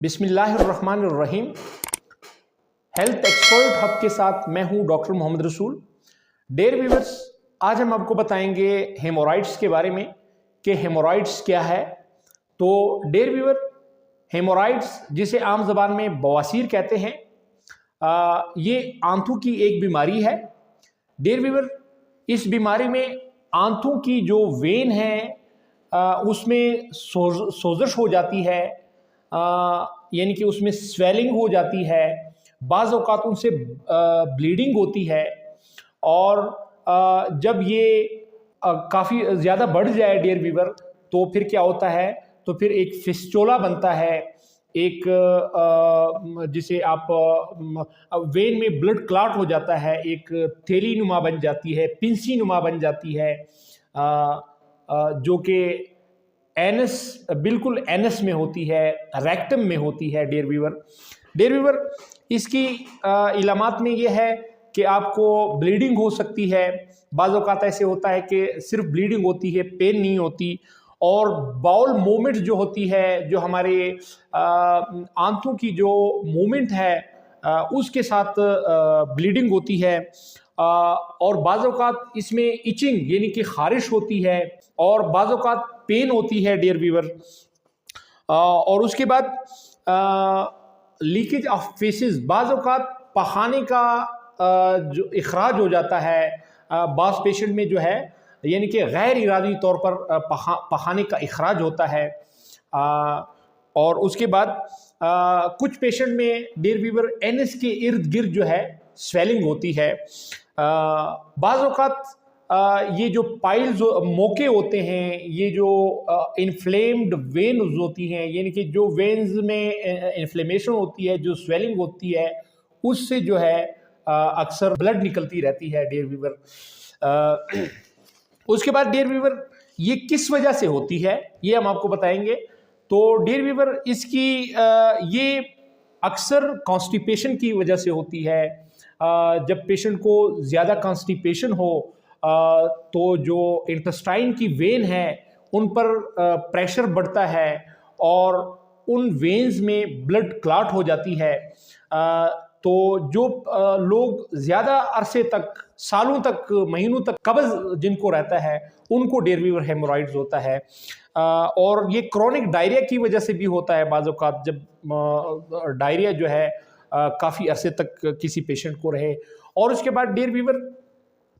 बिस्मिल्लाहिर्रहमानिर्रहीम। Health expert hub के साथ मैं हूं डॉक्टर मोहम्मद रसूल। डेयर व्यूअर्स, आज हम आपको बताएंगे हेमोराइड्स के बारे में कि हेमोराइड्स क्या है। तो डेयर व्यूअर, हेमोराइड्स जिसे आम ज़बान में बवासीर कहते हैं, ये आंतों की एक बीमारी है। डेयर व्यूअर, इस बीमारी में आंतों की जो वेन है उसमें सोजश हो जाती है, यानी कि उसमें स्वेलिंग हो जाती है, बाज़ औक़ात उनसे ब्लीडिंग होती है। और जब ये काफ़ी ज़्यादा बढ़ जाए डियर वीवर, तो फिर क्या होता है, तो फिर एक फिस्टोला बनता है, एक जिसे आप वेन में ब्लड क्लॉट हो जाता है, एक थैली नुमा बन जाती है, पिंसी नुमा बन जाती है, जो कि एनस, बिल्कुल एनस में होती है, रेक्टम में होती है। डियर वीवर, इसकी इलामात में ये है कि आपको ब्लीडिंग हो सकती है। बाज़ औक़ात ऐसे होता है कि सिर्फ ब्लीडिंग होती है, पेन नहीं होती। और बाउल मूवमेंट जो होती है, जो हमारे आंतों की जो मूवमेंट है, उसके साथ ब्लीडिंग होती है। और बाज़ औक़ात इसमें इचिंग यानी कि ख़ारिश होती है, और बाज़ औक़ात पेन होती है डियर वीवर। और उसके बाद लीकेज ऑफ फेसेस, बाज़ औक़ात पखाने का जो इखराज हो जाता है बाज़ पेशेंट में, जो है यानी कि गैर इरादी तौर पर पखाने का इखराज होता है। और उसके बाद कुछ पेशेंट में डियर वीवर एनएस के इर्द गिर्द जो है स्वेलिंग होती है। बाज़ औक़ात ये जो पाइल्स मोके होते हैं, ये जो इन्फ्लेम्ड वेन्स होती हैं, यानी कि जो वेन्स में इन्फ्लेमेशन होती है, जो स्वेलिंग होती है, उससे जो है अक्सर ब्लड निकलती रहती है डियर वीवर। उसके बाद डियर वीवर, ये किस वजह से होती है ये हम आपको बताएंगे। तो डियर वीवर, इसकी ये अक्सर कॉन्स्टिपेशन की वजह से होती है। जब पेशेंट को ज़्यादा कॉन्स्टिपेशन हो, तो जो इंटेस्टाइन की वेन है उन पर प्रेशर बढ़ता है, और उन वेन्स में ब्लड क्लॉट हो जाती है। तो जो लोग ज़्यादा अरसे तक, सालों तक, महीनों तक कब्ज़ जिनको रहता है, उनको डियर वीवर हेमोराइड्स होता है। और ये क्रॉनिक डायरिया की वजह से भी होता है। बाज़ औक़ात जब डायरिया जो है काफ़ी अरसे तक किसी पेशेंट को रहे। और उसके बाद डियर वीवर,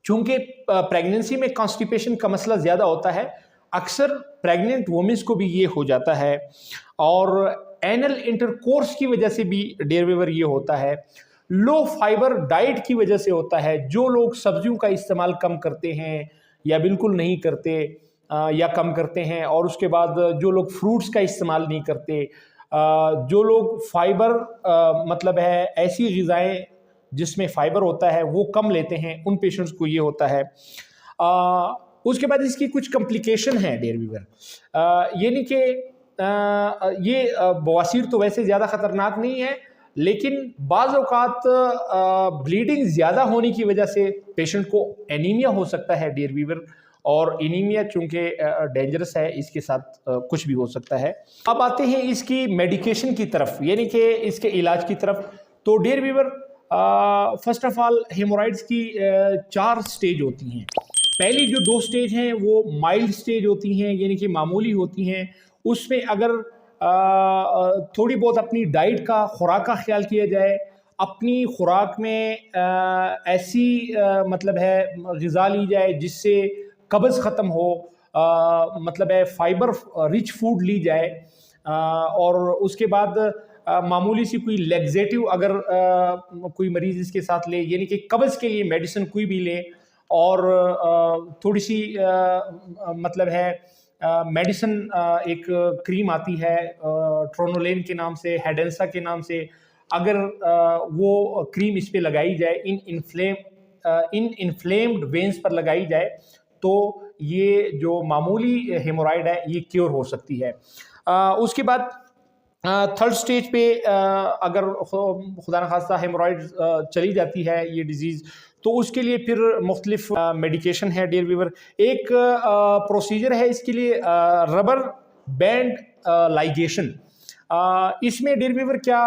चूँकि प्रेगनेंसी में कॉन्स्टिपेशन का मसला ज़्यादा होता है, अक्सर प्रेग्नेंट वुमेन्स को भी ये हो जाता है। और एनल इंटरकोर्स की वजह से भी डियर वीवर ये होता है। लो फाइबर डाइट की वजह से होता है। जो लोग सब्जियों का इस्तेमाल कम करते हैं, या बिल्कुल नहीं करते, या कम करते हैं, और उसके बाद जो लोग फ्रूट्स का इस्तेमाल नहीं करते, जो लोग फाइबर मतलब है ऐसी ग़िज़ाएँ जिसमें फ़ाइबर होता है वो कम लेते हैं, उन पेशेंट्स को ये होता है। उसके बाद इसकी कुछ कॉम्प्लिकेशन है डियर वीवर, यानी कि ये बवासीर तो वैसे ज़्यादा ख़तरनाक नहीं है, लेकिन बाज़ औक़ात ब्लीडिंग ज़्यादा होने की वजह से पेशेंट को एनीमिया हो सकता है डियर वीवर। और एनीमिया चूँकि डेंजरस है, इसके साथ कुछ भी हो सकता है। अब आते हैं इसकी मेडिकेशन की तरफ, यानी कि इसके इलाज की तरफ। तो dear viewer, first of all haemorrhoids की 4 स्टेज होती हैं। पहली जो 2 स्टेज हैं वो माइल्ड स्टेज होती हैं, यानी कि मामूली होती हैं। उसमें अगर थोड़ी बहुत अपनी डाइट का, खुराक का ख्याल किया जाए, अपनी खुराक में ऐसी मतलब है ग़िज़ा ली जाए जिससे कब्ज़ ख़त्म हो, मतलब है फाइबर रिच फूड ली जाए। और उसके बाद मामूली सी कोई लैक्सेटिव अगर कोई मरीज़ इसके साथ ले, यानी कि कब्ज़ के लिए मेडिसिन कोई भी ले। और थोड़ी सी मतलब है मेडिसिन, एक क्रीम आती है ट्रोनोलेन के नाम से, हेडेंसा के नाम से, अगर वो क्रीम इस पे लगाई जाए, इन इन्फ्लेम्ड वेन्स पर लगाई जाए, तो ये जो मामूली हेमोराइड है ये क्योर हो सकती है। उसके बाद थर्ड स्टेज पे अगर खुदा न खास्ता हेमोराइड चली जाती है ये डिजीज़, तो उसके लिए फिर मुख्तलिफ मेडिकेशन है डियर वीवर। एक प्रोसीजर है इसके लिए, रबर बैंड लाइगेशन। इसमें डियर व्यूअर क्या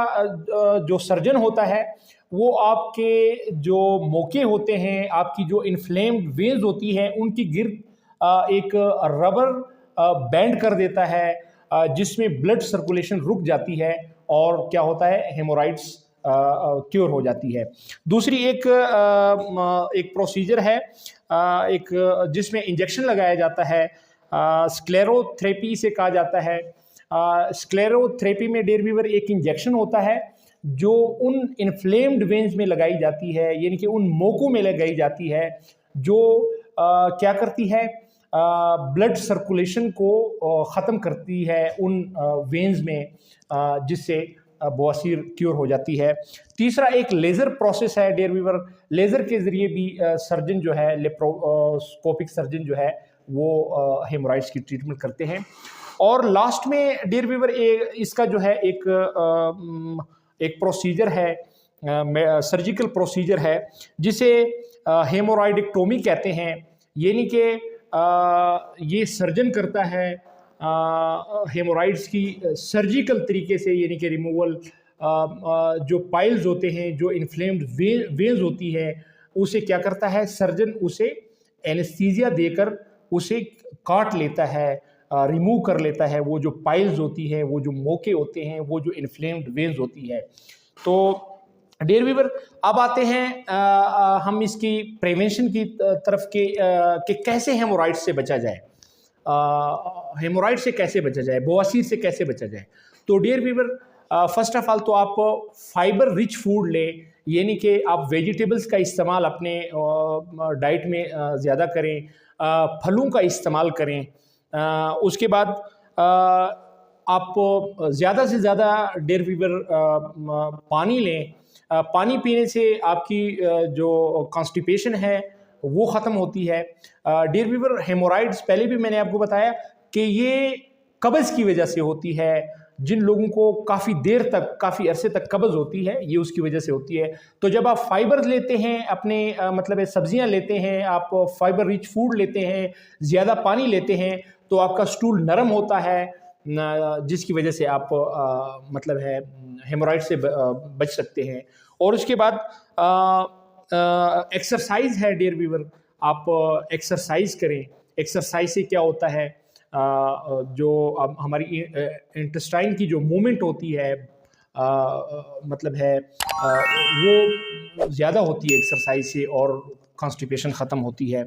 जो सर्जन होता है वो आपके जो मोके होते हैं, आपकी जो इन्फ्लेम्ड वेन्स होती हैं, उनकी गिर्द एक रबर बैंड कर देता है, जिसमें ब्लड सर्कुलेशन रुक जाती है और क्या होता है, हेमोराइड्स क्योर हो जाती है। दूसरी एक प्रोसीजर है, एक जिसमें इंजेक्शन लगाया जाता है, स्क्लेरोथेरेपी इसे कहा जाता है। स्क्लेरोथेरेपी में डियर व्यूअर एक इंजेक्शन होता है जो उन इन्फ्लेम्ड वेन्स में लगाई जाती है, यानी कि उन मोकों में लगाई जाती है, जो क्या करती है, ब्लड सर्कुलेशन को ख़त्म करती है उन वेन्स में, जिससे बवासीर क्योर हो जाती है। तीसरा एक लेज़र प्रोसेस है डियर व्यूअर, लेज़र के ज़रिए भी सर्जन जो है, लेप्रोस्कोपिक सर्जन जो है वो हेमोराइड्स की ट्रीटमेंट करते हैं। और लास्ट में डियर व्यूअर इसका जो है एक प्रोसीजर है, सर्जिकल प्रोसीजर है, जिसे हेमोराइडेक्टोमी कहते हैं। यानी कि ये सर्जन करता है हेमोराइड्स की सर्जिकल तरीके से, यानी कि रिमूवल, जो पाइल्स होते हैं, जो इन्फ्लेम्ड वेन्स होती है, उसे क्या करता है सर्जन, उसे एनेस्थीसिया देकर उसे काट लेता है, रिमूव कर लेता है वो जो पाइल्स होती है, वो जो मोके होते हैं, वो जो इन्फ्लेम्ड वेन्स होती है। तो डियर व्यूअर अब आते हैं हम इसकी प्रिवेंशन की तरफ कि कैसे हेमोराइड से बचा जाए, हेमोराइड से कैसे बचा जाए, बवासीर से कैसे बचा जाए। तो dear viewer first of all तो आप फाइबर रिच फूड लें, यानी कि आप वेजिटेबल्स का इस्तेमाल अपने डाइट में ज़्यादा करें, फलों का इस्तेमाल करें। उसके बाद आप ज़्यादा से ज़्यादा डियर व्यूअर पानी लें। पानी पीने से आपकी जो कॉन्स्टिपेशन है वो ख़त्म होती है। डियर व्यूअर हेमोराइड्स पहले भी मैंने आपको बताया कि ये कब्ज़ की वजह से होती है। जिन लोगों को काफ़ी देर तक, काफ़ी अरसे तक कब्ज़ होती है, ये उसकी वजह से होती है। तो जब आप फाइबर लेते हैं अपने मतलब सब्जियां लेते हैं, आप फाइबर रिच फूड लेते हैं, ज़्यादा पानी लेते हैं, तो आपका स्टूल नरम होता है, जिसकी वजह से आप मतलब है हेमोराइड से बच सकते हैं। और उसके बाद एक्सरसाइज है डियर व्यूअर, आप एक्सरसाइज करें। एक्सरसाइज से क्या होता है, जो हमारी इंटेस्टाइन की जो मूवमेंट होती है, मतलब है वो ज़्यादा होती है एक्सरसाइज से, और कॉन्स्टिपेशन ख़त्म होती है।